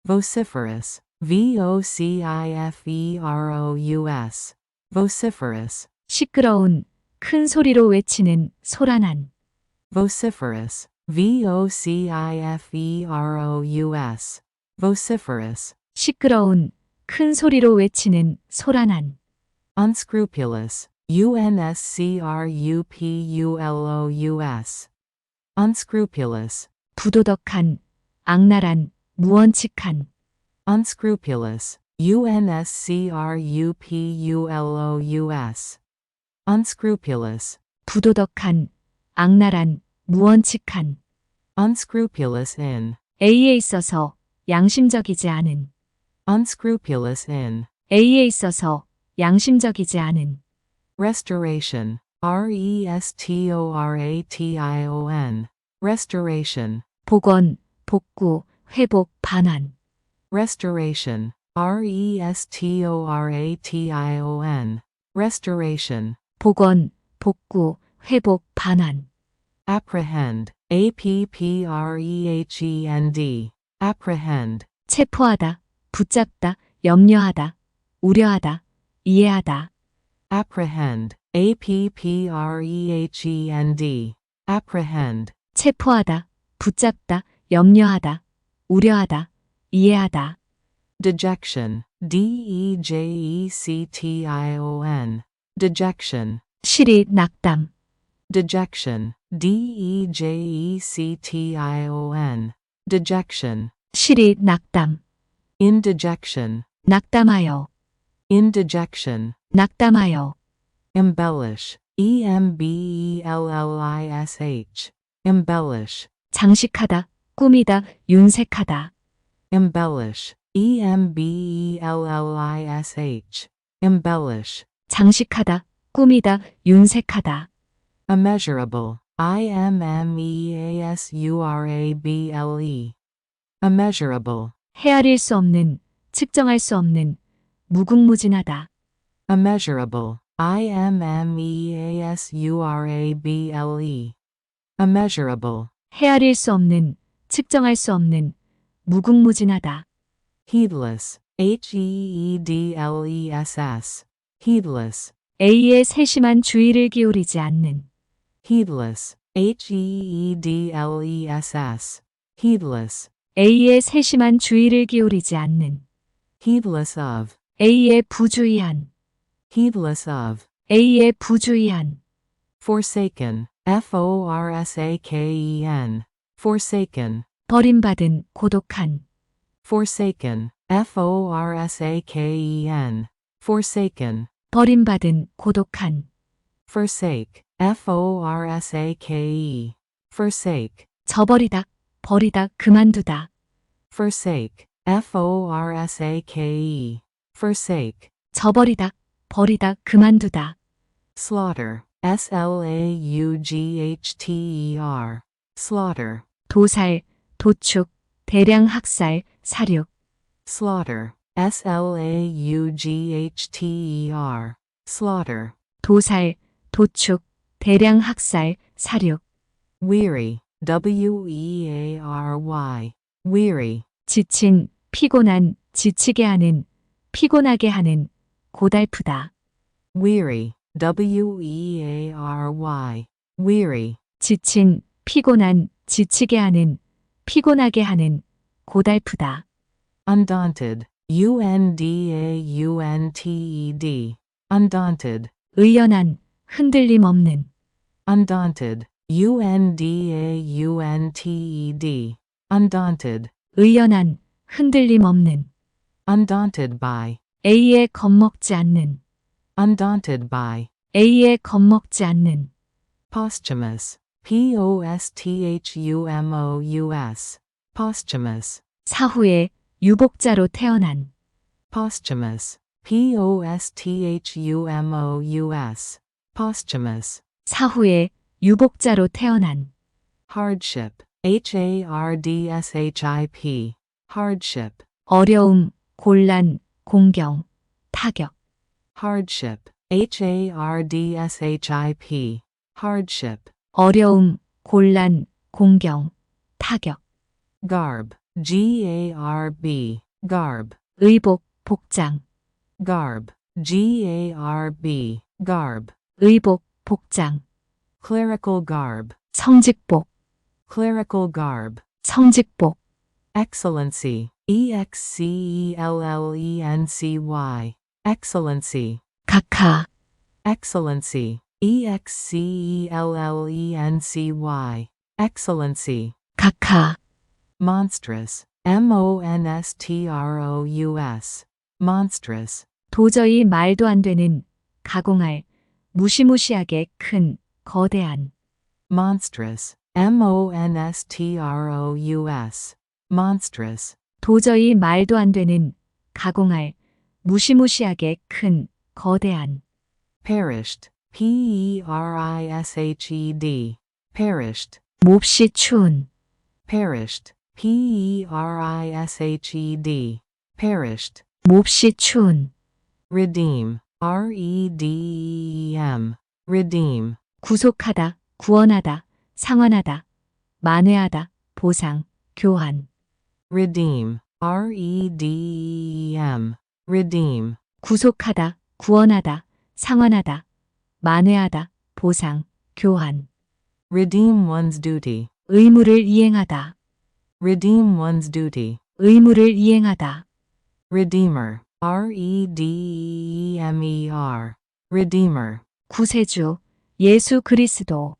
Vociferous. vociferous. Vociferous. 시끄러운, 큰 소리로 외치는, 소란한. Vociferous. vociferous. Vociferous. 시끄러운, 큰 소리로 외치는, 소란한. Unscrupulous. unscrupulous. Unscrupulous. 부도덕한, 악랄한, 무원칙한. Unscrupulous. unscrupulous. Unscrupulous. 부도덕한, 악랄한, 무원칙한. Unscrupulous in. A에 있어서 양심적이지 않은. Unscrupulous in. A에 있어서 양심적이지 않은. Restoration. restoration. Restoration. 복원, 복구, 회복, 반환. Restoration. restoration. Restoration. 복원, 복구, 회복, 반환. Apprehend. apprehend. Apprehend. 체포하다, 붙잡다, 염려하다, 우려하다, 이해하다. Apprehend. apprehend. Apprehend. 체포하다, 붙잡다, 염려하다, 우려하다, 이해하다. Dejection. dejection. Dejection. 시리, 낙담. Dejection. dejection. Dejection. 시리, 낙담. Indigection. 낙담하여, Indigection. 낙담하여. Embellish. embellish. Embellish. 장식하다, 꾸미다, 윤색하다. Embellish. embellish. Embellish. 장식하다, 꾸미다, 윤색하다. Immeasurable. immeasurable. Immeasurable. 헤아릴 수 없는, 측정할 수 없는, 무궁무진하다. Immeasurable. immeasurable. Immeasurable. 헤아릴 수 없는, 측정할 수 없는, 무궁무진하다. Heedless. heedless. Heedless. A에 세심한 주의를 기울이지 않는. Heedless. heedless. Heedless. A에 세심한 주의를 기울이지 않는. Heedless of. A에 부주의한. Heedless of. A에 부주의한. Forsaken. forsaken. Forsaken. 버림받은, 고독한. Forsaken. forsaken. Forsaken. 버림받은, 고독한. Forsake. forsake. Forsake. 저버리다, 버리다, 그만두다. Forsake. forsake. Forsake. 저버리다, 버리다, 그만두다. Slaughter. slaugchter. Slaughter. 도살, 도축, 대량 학살, 사륙. Slaughter. slaugchter. Slaughter. 도살, 도축, 대량 학살, 사륙. Weary. weary. Weary. 지친, 피곤한, 지치게 하는, 피곤하게 하는, 고달프다. Weary. weary. 지친, 피곤한, 지치게 하는, 피곤하게 하는, 고달프다. Undaunted. undaunted. Undaunted. 의연한, 흔들림 없는. Undaunted. undaunted. Undaunted. 의연한, 흔들림 없는. Undaunted by. A에 겁먹지 않는. Undaunted by. A에 겁먹지 않는. Posthumous. posthumous. Posthumous. 사후에 유복자로 태어난. Posthumous. posthumous. Posthumous. 사후에 유복자로 태어난. Hardship. hardship. Hardship. 어려움, 곤란, 공경, 타격. Hardship. hardship. Hardship. 어려움, 곤란, 공경, 타격. Garb. Garb, garb, 의복, 복장, garb, garb, garb, 의복, 복장, clerical garb, 성직복, clerical garb, 성직복, excellency, excellency, excellency, 각하, excellency, excellency, excellency, 각하, monstrous, monstrous, monstrous, 도저히 말도 안 되는, 가공할, 무시무시하게 큰, 거대한, monstrous, monstrous, monstrous, 도저히 말도 안 되는, 가공할, 무시무시하게 큰, 거대한, perished, perished, perished, 몹시 추운, perished, perished, perished, 몹시 추운, redeem, redeem, redeem, 구속하다, 구원하다, 상환하다, 만회하다, 보상, 교환, redeem, redeem, redeem, 구속하다, 구원하다, 상환하다, 만회하다, 보상, 교환, redeem one's duty, 의무를 이행하다, redeem one's duty, 의무를 이행하다, redeemer, redeemer, redeemer, 구세주, 예수 그리스도,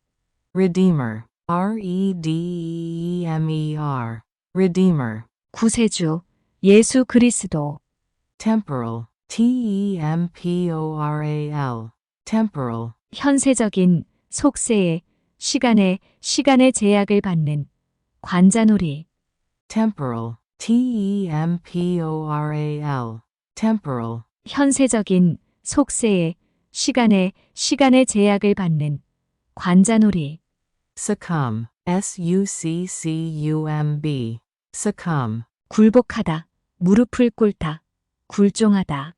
redeemer, redeemer, redeemer, 구세주, 예수 그리스도, temporal, temporal, temporal, 현세적인, 속세의, 시간의 제약을 받는, 관자놀이, temporal, temporal, temporal, 현세적인, 속세의, 시간의 제약을 받는, 관자놀이, succumb, succumb, succumb, 굴복하다, 무릎을 꿇다, 굴종하다,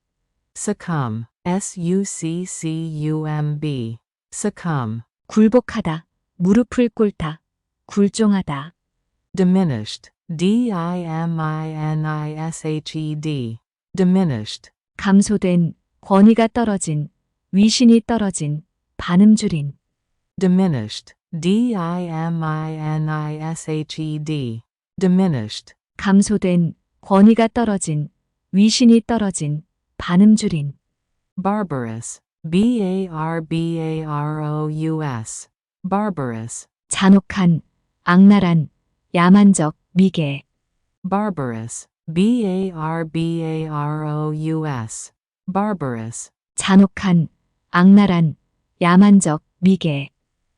succumb, succumb, succumb, 굴복하다, 무릎을 꿇다, 굴종하다, diminished, diminished, diminished, 감소된, 권위가 떨어진, 위신이 떨어진, 반음 줄인, diminished, diminished, 감소된, 권위가 떨어진, 위신이 떨어진, 반음 줄인, barbarous, barbarous, barbarous, 잔혹한, 악랄한, 야만적, 미개, barbarous, barbarous, barbarous, 잔혹한, 악랄한, 야만적, 미개,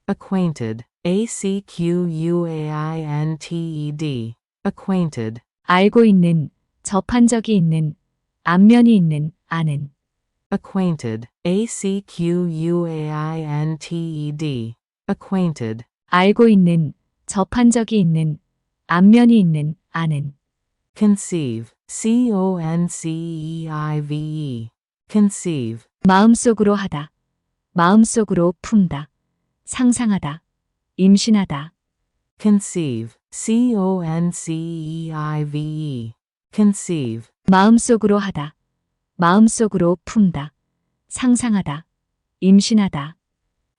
acquainted, acquainted, acquainted, 알고 있는, 접한 적이 있는, 안면이 있는, 아는, acquainted, acquainted, acquainted, 알고 있는, 접한 적이 있는, 안면이 있는, 아는, conceive, conceive, conceive, 마음속으로 하다, 마음속으로 품다, 상상하다, 임신하다, conceive, conceive, conceive, 마음속으로 하다, 마음속으로 품다, 상상하다, 임신하다,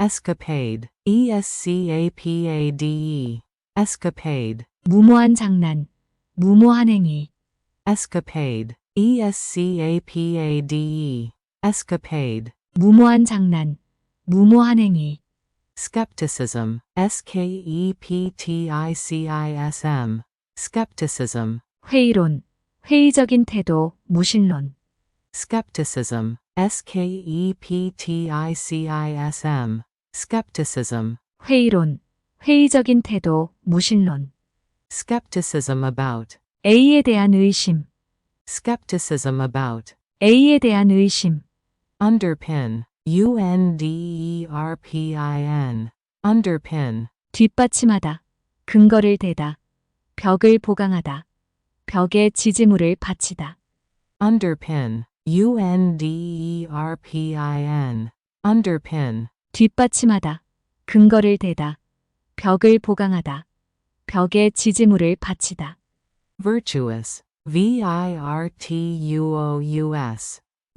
escapade, escapade, escapade, 무모한 장난, 무모한 행위, escapade, escapade, escapade, 무모한 장난, 무모한 행위, skepticism, skepticism, skepticism, 회의론, 회의적인 태도, 무신론, skepticism, skepticism, skepticism, 회의론, 회의적인 태도, 무신론, skepticism about, A에 대한 의심, skepticism about, A에 대한 의심, underpin, underpin, underpin, 뒷받침하다, 근거를 대다, 벽을 보강하다, 벽에 지지물을 받치다, underpin, underpin, underpin, 뒷받침하다, 근거를 대다, 벽을 보강하다, 벽에 지지물을 받치다, virtuous, virtuous,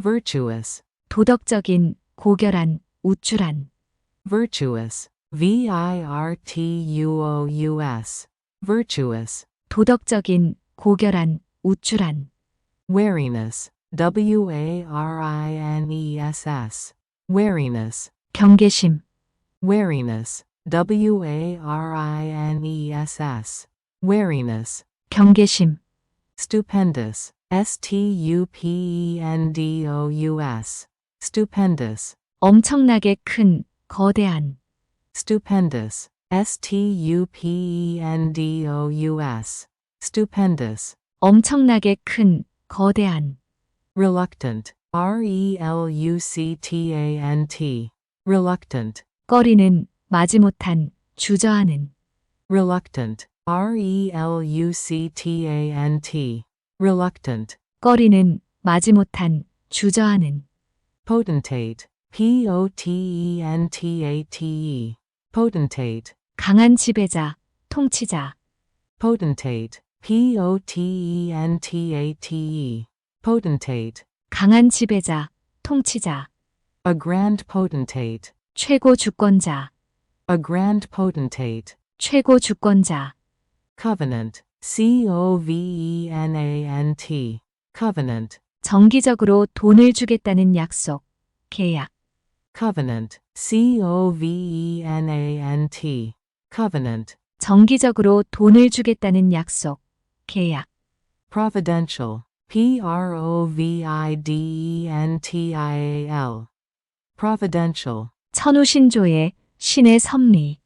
virtuous, 도덕적인, 고결한, 우쭐한. virtuous, virtuous, virtuous, 도덕적인, 고결한, 우쭐한. wariness, wariness, wariness, 경계심, wariness, wariness, wariness, 경계심. stupendous, stupendous, stupendous, 엄청나게 큰, 거대한. stupendous, stupendous, stupendous, 엄청나게 큰, 거대한. reluctant, reluctant, reluctant, 꺼리는, 마지못한, 주저하는. reluctant, reluctant, reluctant, 꺼리는, 마지못한, 주저하는. potentate, potentate, potentate, 강한 지배자, 통치자. potentate, potentate, potentate, 강한 지배자, 통치자. a grand potentate, 최고 주권자, a grand potentate, 최고 주권자. covenant, covenant, covenant, 정기적으로 돈을 주겠다는 약속, 계약. covenant, covenant, covenant, 정기적으로 돈을 주겠다는 약속, 계약. providential, providential, providential, 천우신조의 신의 섭리.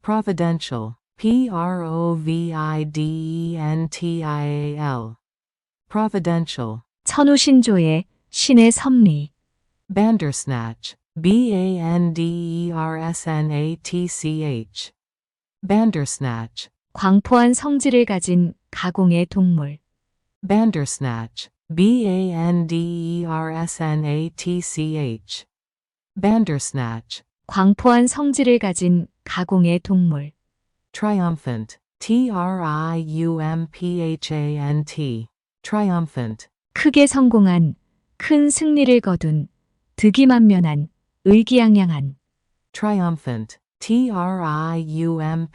providential, providential, providential, 천우신조의 신의 섭리. bandersnatch, bandersnatch, bandersnatch, 광포한 성질을 가진 가공의 동물. bandersnatch, bandersnatch, bandersnatch, 광포한 성질을 가진 가공의 동물. triumphant, triumphant, triumphant, 크게 성공한, 큰 승리를 거둔, 득이만면한, 의기양양한. triumphant, triumphant,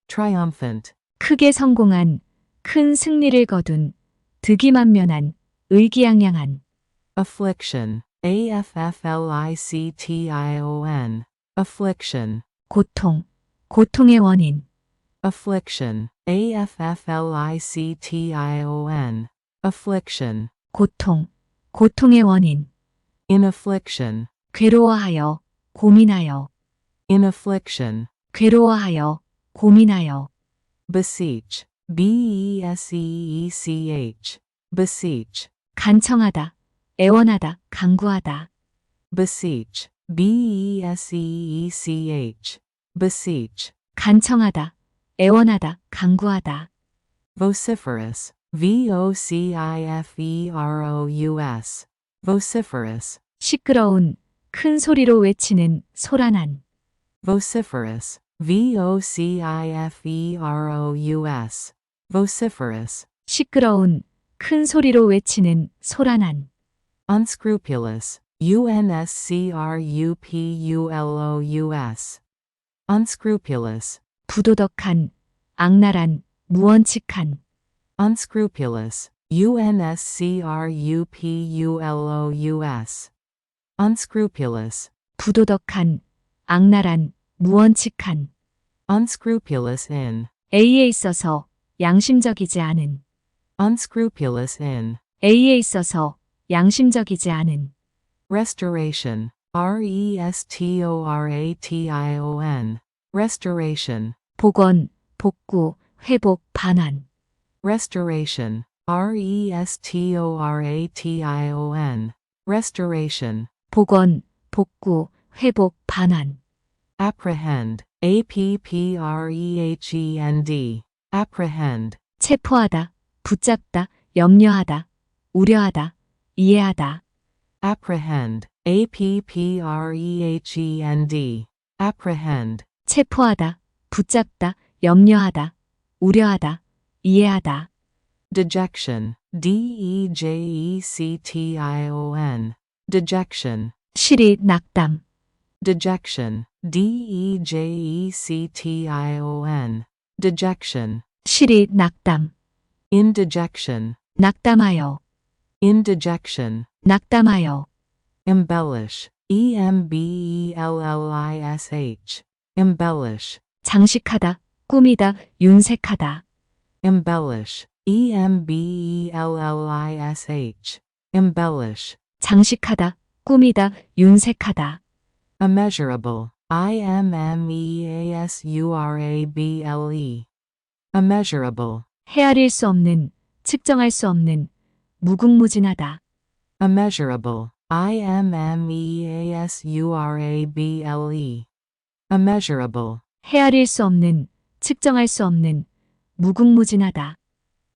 triumphant, 크게 성공한, 큰 승리를 거둔, 득이만면한, 의기양양한. affliction, affliction, affliction, 고통, 고통의 원인. affliction, affliction, affliction, 고통, 고통의 원인. in affliction, 괴로워하여, 고민하여. in affliction, 괴로워하여, 고민하여. beseech, beseech, beseech, 간청하다, 애원하다, 강구하다. beseech, beseech, beseech, 간청하다, 애원하다, 강구하다. vociferous, vociferous, vociferous, 시끄러운, 큰 소리로 외치는, 소란한. vociferous, vociferous, vociferous, 시끄러운, 큰 소리로 외치는, 소란한. unscrupulous, unscrupulous, unscrupulous, 부도덕한, 악랄한, 무원칙한. unscrupulous, unscrupulous, unscrupulous, 부도덕한, 악랄한, 무원칙한. unscrupulous in, A에 있어서 양심적이지 않은. unscrupulous in, A에 있어서 양심적이지 않은. restoration, restorration, restoration, 복원, 복구, 회복, 반환. restoration, restoration, restoration, 복원, 복구, 회복, 반환. apprehend, apprehend, apprehend, 체포하다, 붙잡다, 염려하다, 우려하다, 이해하다. apprehend, apprehend, apprehend, 체포하다, 붙잡다, 염려하다, 우려하다, 이해하다. dejection, dejection, dejection, 시리, 낙담. dejection, dejection, dejection, 시리, 낙담. indigestion, 낙담하여. indigestion, 낙담하여. embellish, embellish, embellish, 장식하다. 꾸미다. 윤색하다. embellish, embellish, embellish, 장식하다. 꾸미다. 윤색하다. immeasurable, immeasurable, immeasurable, 헤아릴 수 없는, 측정할 수 없는, 무궁무진하다. immeasurable, immeasurable, immeasurable, 헤아릴 수 없는, 측정할 수 없는, 무궁무진하다.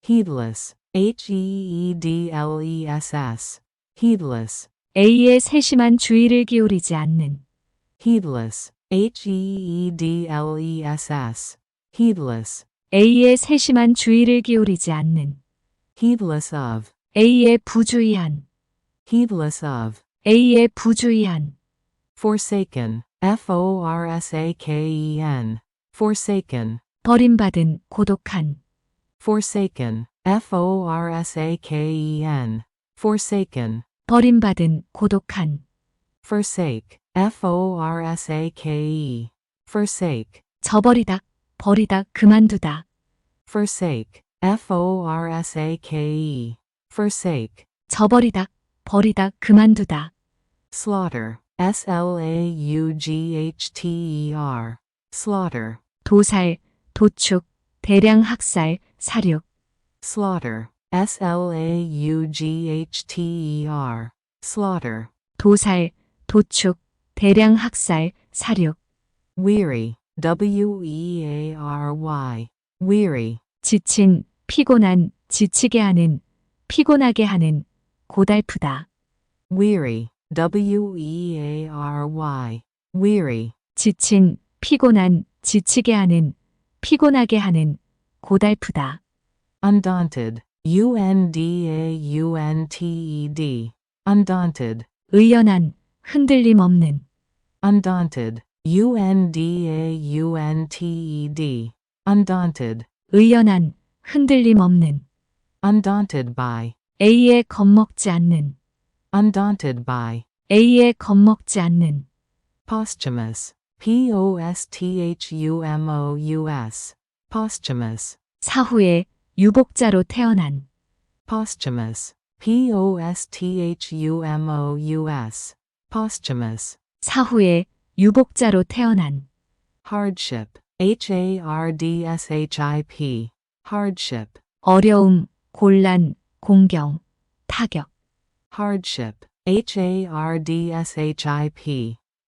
heedless, heedless, heedless, A의 세심한 주의를 기울이지 않는, heedless, heedless, heedless, A의 세심한 주의를 기울이지 않는, heedless of, A의 부주의한, heedless of, A의 부주의한, forsaken, forsaken, forsaken, 버림받은, 고독한, forsaken, forsaken, forsaken, 버림받은, 고독한, forsake, forsake, forsake, 저버리다, 버리다, 그만두다, forsake, forsake, forsake, 저버리다, 버리다, 그만두다, slaughter, slaugchter, slaughter, 도살, 도축, 대량 학살, 사륙, slaughter, slaugchter, slaughter, 도살, 도축, 대량 학살, 사륙, weary, weary, 지친, 피곤한, 지치게 하는, 피곤하게 하는, 고달프다, weary, weary, 지친, 피곤한, 지치게 하는, 피곤하게 하는, 고달프다, undaunted, undaunted, undaunted, 의연한, 흔들림 없는, undaunted, undaunted, undaunted, 의연한, 흔들림 없는, undaunted by, A에 겁먹지 않는, undaunted by, A에 겁먹지 않는, posthumous, posthumous, posthumous, 사후에 유복자로 태어난, posthumous, posthumous, posthumous, 사후에 유복자로 태어난, hardship, hardship, hardship, 어려움, 곤란, 공경, 타격, hardship, hardship,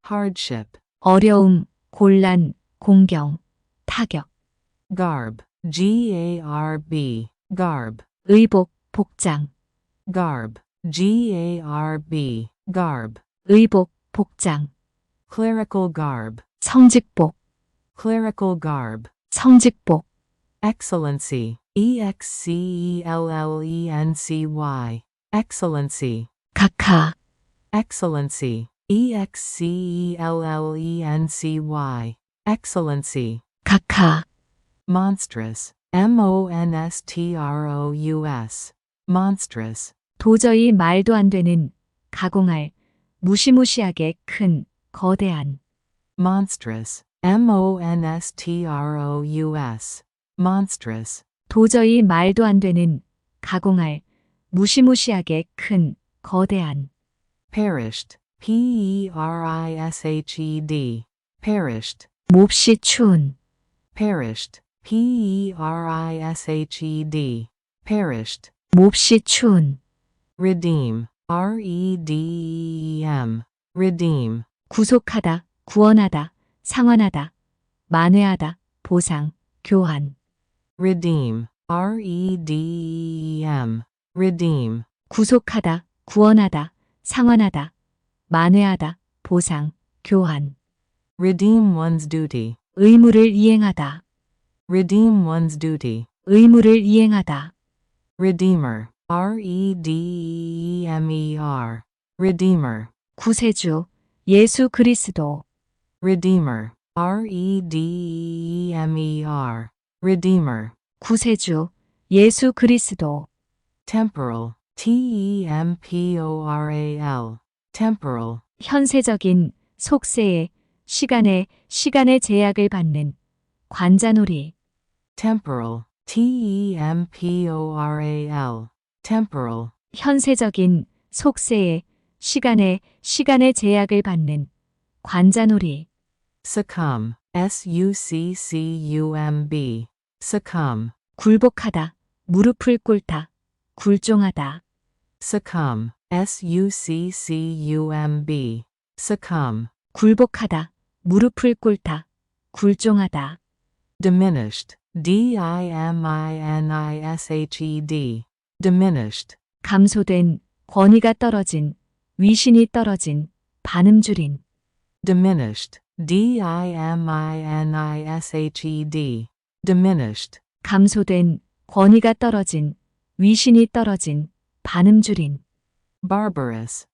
hardship, 어려움, 곤란, 공경, 타격, garb, garb, garb, 의복, 복장, garb, garb, garb, 의복, 복장, clerical garb, 성직복, clerical garb, 성직복, excellency, excellency, excellency, 각하, excellency, excellency, excellency, 각하, monstrous, monstrous, monstrous, 도저히 말도 안 되는, 가공할, 무시무시하게 큰, 거대한, monstrous, monstrous, monstrous, 도저히 말도 안 되는, 가공할, 무시무시하게 큰, 거대한, perished, perished, perished, 몹시 추운, perished, perished, perished, 몹시 추운, redeem, redeem, redeem, 구속하다, 구원하다, 상환하다, 만회하다, 보상, 교환, redeem, redeem, redeem, 구속하다, 구원하다, 상환하다, 만회하다, 보상, 교환, redeem one's duty, 의무를 이행하다, redeem one's duty, 의무를 이행하다. Redeemer. Redeemer. Redeemer. 구세주, 예수 그리스도. Redeemer. Redeemer. Redeemer. 구세주, 예수 그리스도. Temporal. Temporal. Temporal. 현세적인, 속세의, 시간의 제약을 받는. 관자놀이. Temporal. Temporal. Temporal. 현세적인, 속세의, 시간의 제약을 받는. 관자놀이. Succumb. Succumb. Succumb. 굴복하다, 무릎을 꿇다, 굴종하다. Succumb. Succumb. Succumb. 굴복하다, 무릎을 꿇다, 굴종하다. Diminished. Diminished. Diminished. 감소된, 권위가 떨어진, 위신이 떨어진, 반음 줄인. Diminished. Diminished. Diminished. 감소된, 권위가 떨어진, 위신이 떨어진, 반음 줄인. Barbarous.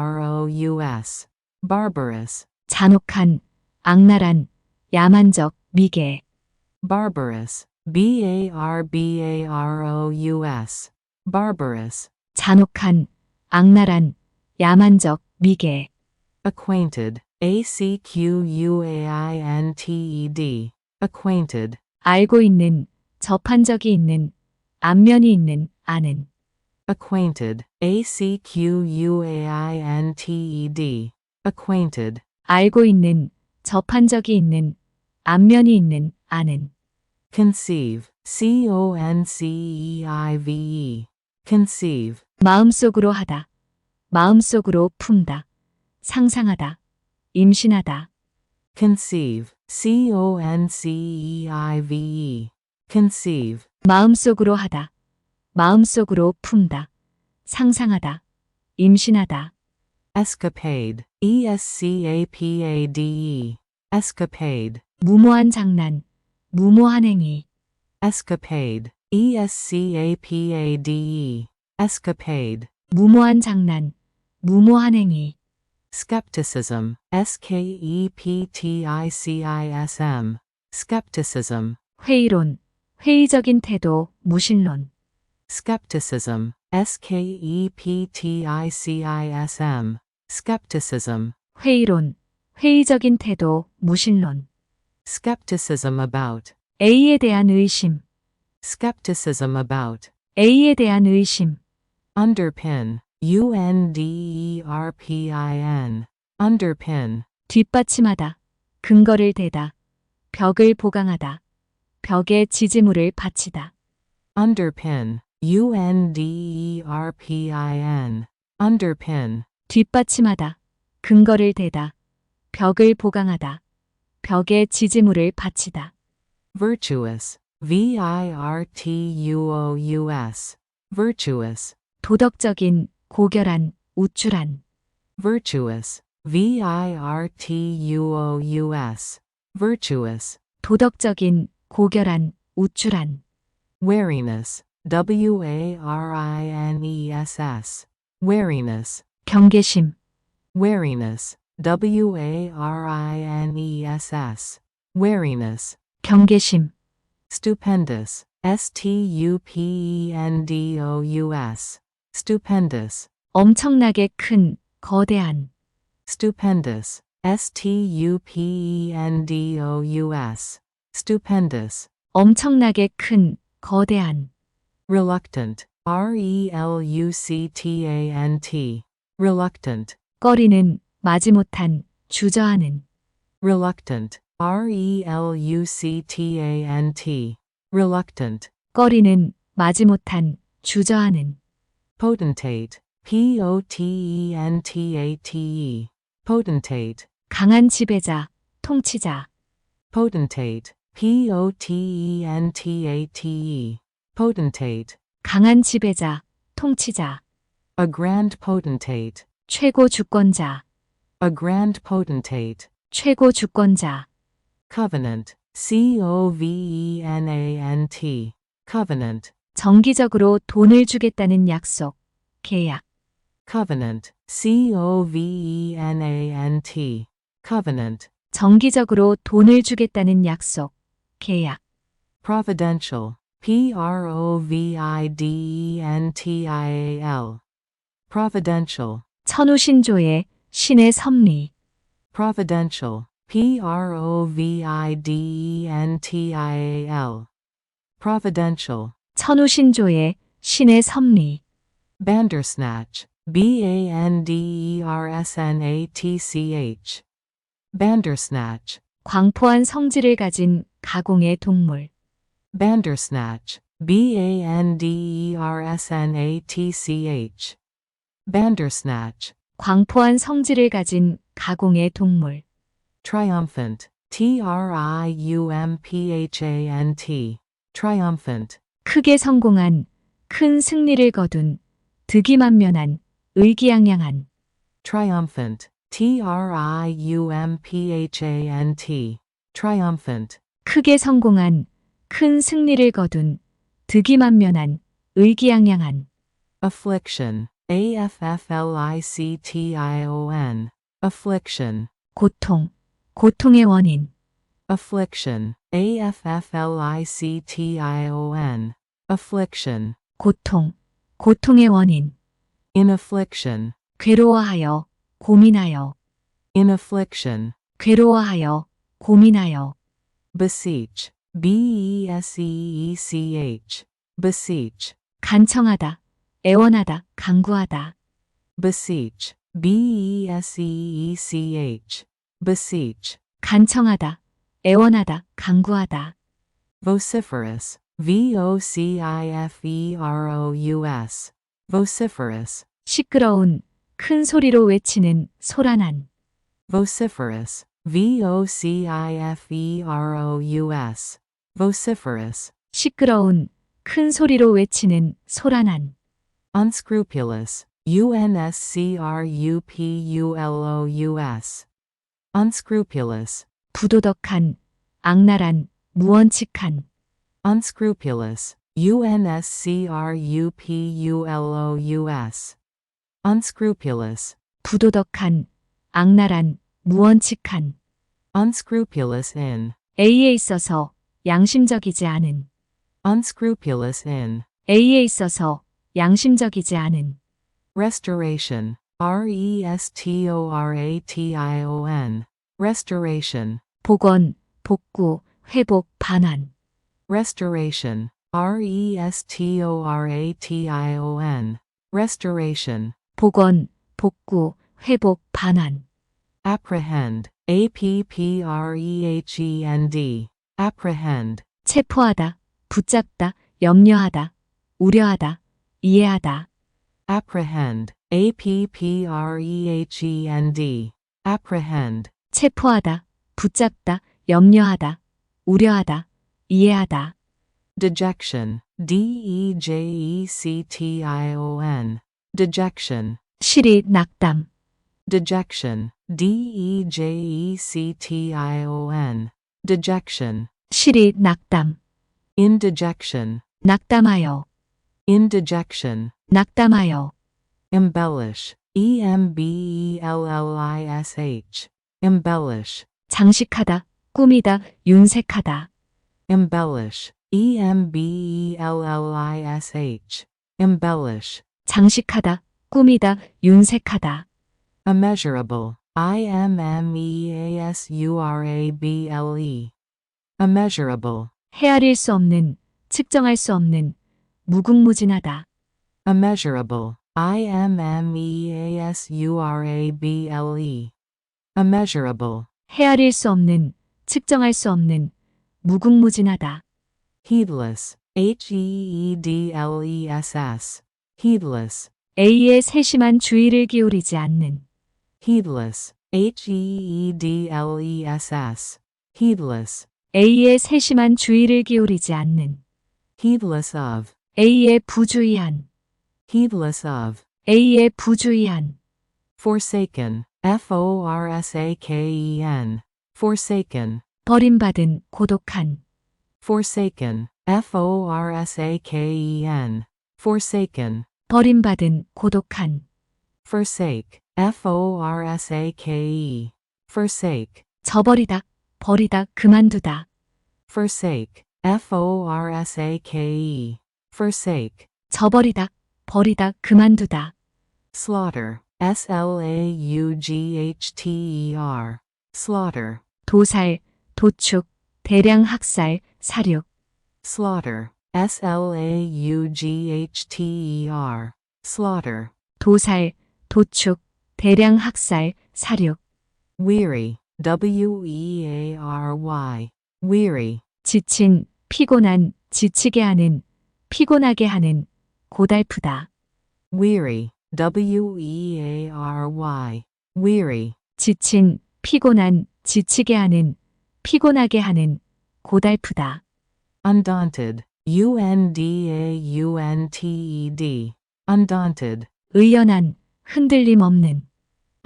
Barbarous. Barbarous. 잔혹한, 악랄한, 야만적, 미개. Barbarous. Barbarous. Barbarous. 잔혹한, 악랄한, 야만적, 미개. Acquainted. Acquainted. Acquainted. 알고 있는, 접한 적이 있는, 안면이 있는, 아는. Acquainted. Acquainted. Acquainted. 알고 있는, 접한 적이 있는, 안면이 있는, 아는. Conceive. Conceive. Conceive. 마음속으로 하다, 마음속으로 품다, 상상하다, 임신하다. Conceive. Conceive. Conceive. 마음속으로 하다, 마음속으로 품다, 상상하다, 임신하다. Escapade. Escapade. Escapade. 무모한 장난, 무모한 행위. Escapade. Escapade. Escapade. 무모한 장난, 무모한 행위. Skepticism. Skepticism. Skepticism. 회의론, 회의적인 태도, 무신론. Skepticism. Skepticism. Skepticism. 회의론, 회의적인 태도, 무신론. Skepticism about. A에 대한 의심, Skepticism about. A에 대한 의심. Underpin. Underpin. Underpin. 뒷받침하다, 근거를 대다, 벽을 보강하다, 벽에 지지물을 받치다. Underpin. Underpin. Underpin. 뒷받침하다, 근거를 대다, 벽을 보강하다, 벽에 지지물을 받치다. Virtuous. Virtuous. Virtuous. 도덕적인, 고결한, 우쭐한. Virtuous. Virtuous. Virtuous. 도덕적인, 고결한, 우쭐한. Wariness. Wariness. Wariness. 경계심, Wariness. Wariness. Wariness. 경계심. Stupendous. Stupendous. Stupendous. 엄청나게 큰, 거대한. Stupendous. Stupendous. Stupendous. 엄청나게 큰, 거대한. Reluctant. Reluctant. Reluctant. 꺼리는, 마지못한, 주저하는. Reluctant. Reluctant. Reluctant. 꺼리는, 마지못한, 주저하는. Potentate. Potentate. Potentate. 강한 지배자, 통치자. Potentate. Potentate. Potentate. 강한 지배자, 통치자. A grand potentate. 최고 주권자, A grand potentate. 최고 주권자. Covenant. covenant, covenant, 정기적으로 돈을 주겠다는 약속, 계약. covenant, covenant, covenant, 정기적으로 돈을 주겠다는 약속, 계약. providential, providential, providential, 천우신조의 신의 섭리. providential, providential, providential, 천우신조의 신의 섭리. bandersnatch, bandersnatch, bandersnatch, 광포한 성질을 가진 가공의 동물. bandersnatch, bandersnatch, bandersnatch, 광포한 성질을 가진 가공의 동물. triumphant, triumphant, triumphant, 크게 성공한, 큰 승리를 거둔, 득이만면한, 의기양양한. triumphant, triumphant, triumphant, 크게 성공한, 큰 승리를 거둔, 득이만면한, 의기양양한. affliction, affliction, affliction, 고통, 고통의 원인. affliction, affliction, affliction, 고통, 고통의 원인. in affliction, 괴로워하여, 고민하여. in affliction, 괴로워하여, 고민하여. beseech, beseech, beseech, 간청하다, 애원하다, 강구하다. beseech, beseech, beseech, 간청하다, 애원하다, 강구하다. vociferous, vociferous, vociferous, 시끄러운, 큰 소리로 외치는 소란한. vociferous, vociferous, vociferous, 시끄러운, 큰 소리로 외치는 소란한. unscrupulous, unscrupulous, unscrupulous, 부도덕한, 악랄한, 무원칙한. unscrupulous, unscrupulous, unscrupulous, 부도덕한, 악랄한, 무원칙한. unscrupulous in, A에 있어서 양심적이지 않은. unscrupulous in, A에 있어서 양심적이지 않은. restoration, restoration, restoration, 복원, 복구, 회복, 반환. restoration, restoration, restoration, 복원, 복구, 회복, 반환. apprehend, apprehend, apprehend, 체포하다, 붙잡다, 염려하다, 우려하다, 이해하다. apprehend, apprehend, apprehend, 체포하다, 붙잡다, 염려하다, 우려하다, 이해하다. dejection, dejection, dejection, 시리, 낙담. dejection, dejection, dejection, 시리, 낙담. indigection, 낙담하여, indigection, 낙담하여. embellish, embellish, embellish, 장식하다, 꾸미다, 윤색하다. embellish, embellish, embellish, 장식하다, 꾸미다, 윤색하다. immeasurable, immeasurable, immeasurable, 헤아릴 수 없는, 측정할 수 없는, 무궁무진하다. immeasurable, immeasurable, immeasurable, 헤아릴 수 없는, 측정할 수 없는, 무궁무진하다. heedless, heedless, heedless, A의 세심한 주의를 기울이지 않는. heedless, heedless, heedless, A의 세심한 주의를 기울이지 않는. heedless of, A의 부주의한. heedless of, A의 부주의한. forsaken, forsaken, forsaken, 버림받은, 고독한. forsaken, forsaken, forsaken, 버림받은, 고독한. forsake, forsake, forsake, 저버리다, 버리다, 그만두다. forsake, forsake, forsake, 저버리다, 버리다, 그만두다. slaughter, slaugchter, slaughter, 도살, 도축, 대량 학살, 사륙. slaughter, slaugchter, slaughter, 도살, 도축, 대량 학살, 사륙. weary, weary, weary, 지친, 피곤한, 지치게 하는, 피곤하게 하는, 고달프다. weary, weary, 지친, 피곤한, 지치게 하는, 피곤하게 하는, 고달프다. undaunted, undaunted, undaunted, 의연한, 흔들림 없는.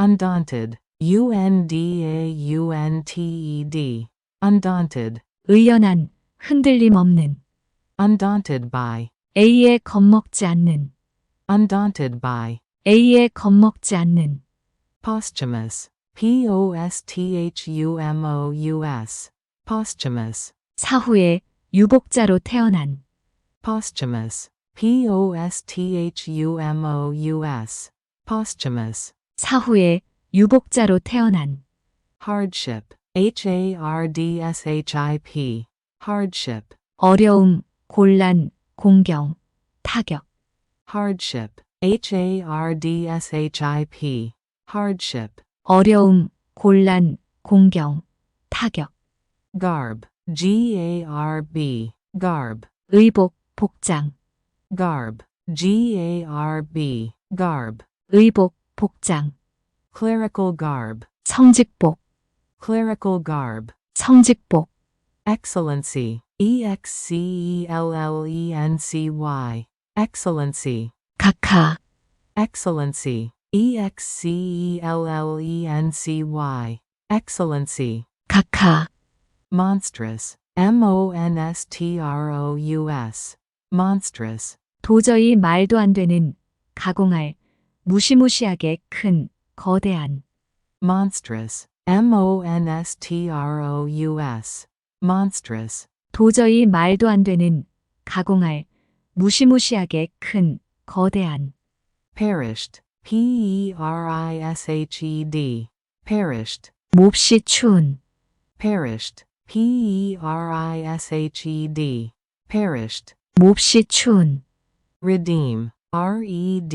undaunted, undaunted, undaunted, 의연한, 흔들림 없는. undaunted by, A에 겁먹지 않는. undaunted by, A에 겁먹지 않는. posthumous, posthumous, posthumous, 사후에 유복자로 태어난. posthumous, posthumous, posthumous, 사후에 유복자로 태어난. hardship, hardship, hardship, 어려움, 곤란, 공경, 타격. hardship, hardship, hardship, 어려움, 곤란, 공경, 타격. garb, garb, garb, 의복, 복장. garb, garb, garb, 의복, 복장. clerical garb, 성직복, clerical garb, 성직복. excellency, excellency, excellency, 각하, excellency, excellency, excellency, 각하. monstrous, monstrous, monstrous, 도저히 말도 안 되는, 가공할, 무시무시하게 큰, 거대한. monstrous, monstrous, monstrous, 도저히 말도 안 되는, 가공할, 무시무시하게 큰, 거대한. perished, perished, perished, 몹시 추운. perished, perished, perished, 몹시 추운. redeem,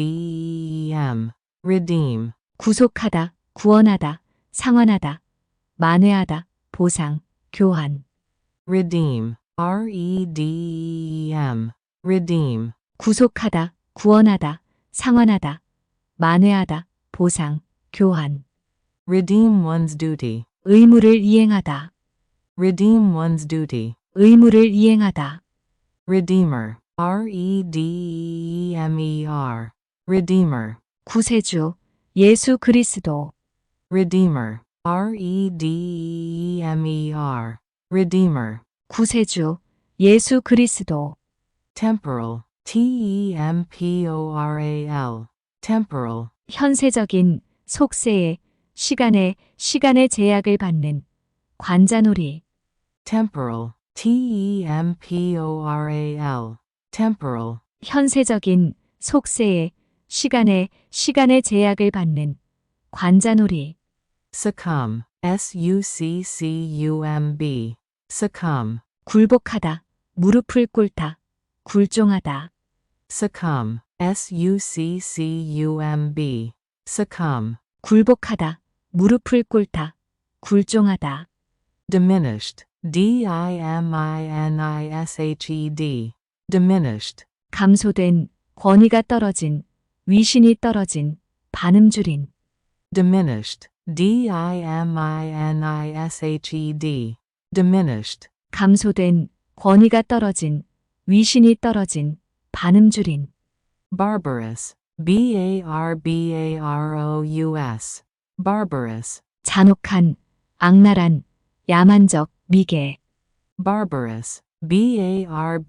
redeem, redeem, 구속하다, 구원하다, 상환하다, 만회하다, 보상, 교환. redeem, redeem, redeem, 구속하다, 구원하다, 상환하다, 만회하다, 보상, 교환. redeem one's duty, 의무를 이행하다, redeem one's duty, 의무를 이행하다. redeemer, redeemer, redeemer, 구세주, 예수 그리스도. redeemer, redeemer, redeemer, 구세주, 예수 그리스도. temporal, temporal, temporal, 현세적인, 속세의, 시간의 제약을 받는, 관자놀이. temporal, temporal, temporal, 현세적인, 속세의, 시간의 제약을 받는, 관자놀이. succumb, succumb, succumb, 굴복하다, 무릎을 꿇다, 굴종하다. succumb, succumb, succumb, 굴복하다, 무릎을 꿇다, 굴종하다. diminished, diminished, diminished, 감소된, 권위가 떨어진, 위신이 떨어진, 반음 줄인. diminished, diminished, diminished, 감소된, 권위가 떨어진, 위신이 떨어진, 반음 줄인. barbarous, barbarous, barbarous, 잔혹한, 악랄한, 야만적, 미개, barbarous, barbarous,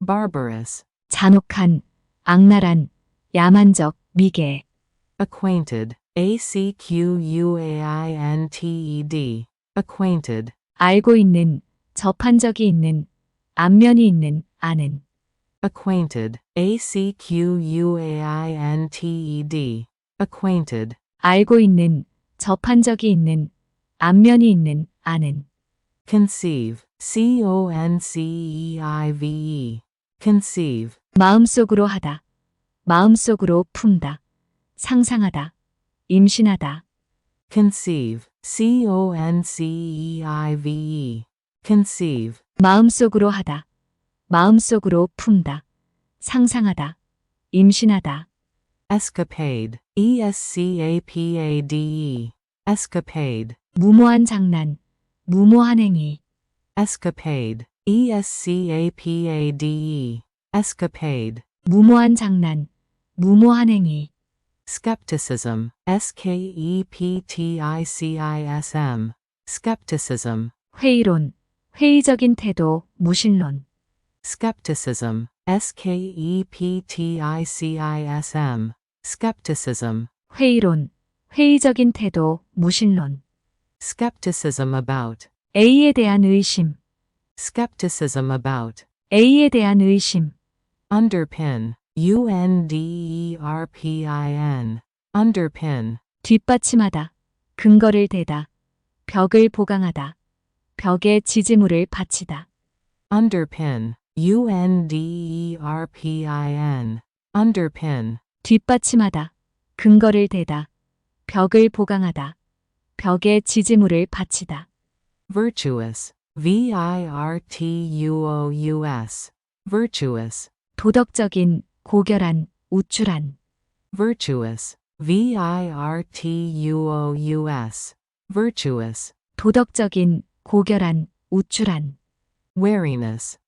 barbarous, 잔혹한, 악랄한, 야만적, 미개, acquainted, acquainted, acquainted, 알고 있는, 접한 적이 있는, 안면이 있는, 아는, acquainted, acquainted, acquainted, 알고 있는, 접한 적이 있는, 안면이 있는, 아는, conceive, conceive, conceive, 마음속으로 하다, 마음속으로 품다, 상상하다, 임신하다, conceive, conceive, conceive, 마음속으로 하다, 마음속으로 품다, 상상하다, 임신하다, escapade, escapade, escapade, 무모한 장난, 무모한 행위, escapade, escapade, escapade, 무모한 장난, 무모한 행위, skepticism, skepticism, skepticism, 회의론, 회의적인 태도, 무신론, skepticism, skepticism, skepticism, 회의론, 회의적인 태도, 무신론, skepticism about, A에 대한 의심, skepticism about, A에 대한 의심, underpin, underpin, underpin, 뒷받침하다, 근거를 대다, 벽을 보강하다, 벽에 지지물을 받치다, underpin, underpin, underpin, 뒷받침하다, 근거를 대다, 벽을 보강하다, 벽에 지지물을 받치다, virtuous, virtuous, virtuous, 도덕적인, 고결한, 우쭐한, virtuous, virtuous, virtuous, 도덕적인, 고결한, 우쭐한, wariness,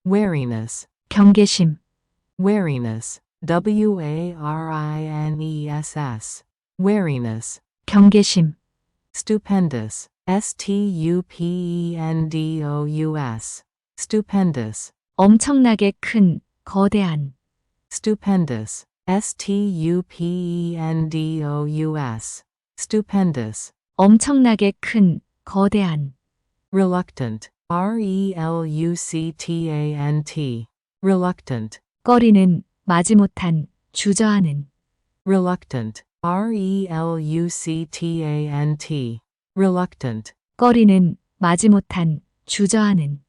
wariness, wariness, 경계심, wariness, wariness, wariness, 경계심, stupendous, stupendous, stupendous, 엄청나게 큰, 거대한, stupendous, stupendous, stupendous, 엄청나게 큰, 거대한, reluctant, reluctant, reluctant, 꺼리는, 마지못한, 주저하는, reluctant, reluctant, reluctant, 꺼리는, 마지못한, 주저하는,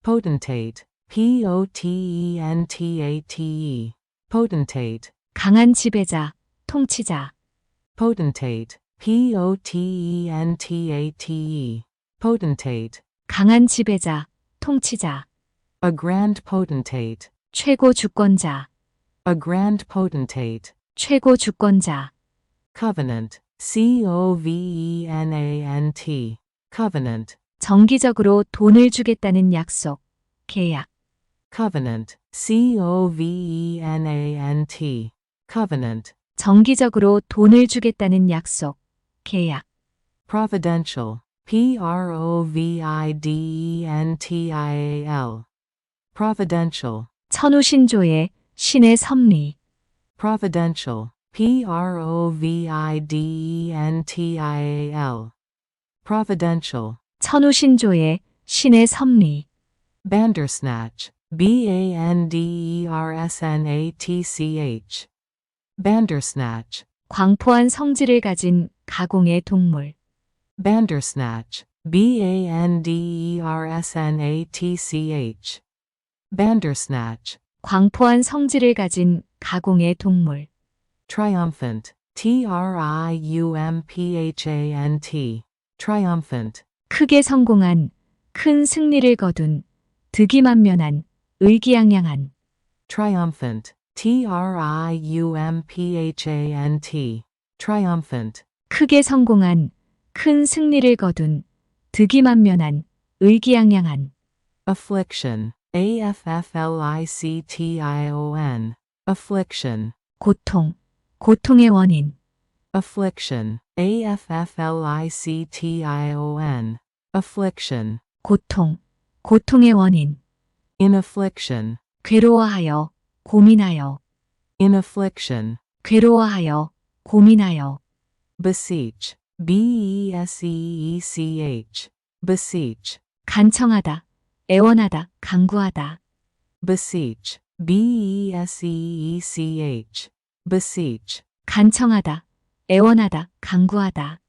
potentate, potentate, potentate, 강한 지배자, 통치자, potentate, potentate, potentate, 강한 지배자, 통치자, a grand potentate, 최고 주권자, a grand potentate, 최고 주권자, covenant, covenant, covenant, 정기적으로 돈을 주겠다는 약속, 계약, covenant, covenant, covenant, 정기적으로 돈을 주겠다는 약속, 계약, providential, providential, providential, 천우신조의 신의 섭리, providential, providential, providential, 천우신조의 신의 섭리, bandersnatch, bandersnatch, bandersnatch, 광포한 성질을 가진 가공의 동물, bandersnatch, bandersnatch, bandersnatch, 광포한 성질을 가진 가공의 동물, triumphant, triumphant, triumphant, 크게 성공한, 큰 승리를 거둔, 득이만면한, 의기양양한, triumphant, triumphant, triumphant, 크게 성공한, 큰 승리를 거둔, 득이만면한, 의기양양한, affliction, affliction, affliction, 고통, 고통의 원인, affliction, affliction, affliction, 고통, 고통의 원인, in affliction, 괴로워하여, 고민하여, in affliction, 괴로워하여, 고민하여, beseech, beseech, beseech, 간청하다, 애원하다, 강구하다, beseech, beseech, beseech, 간청하다, 애원하다, 강구하다,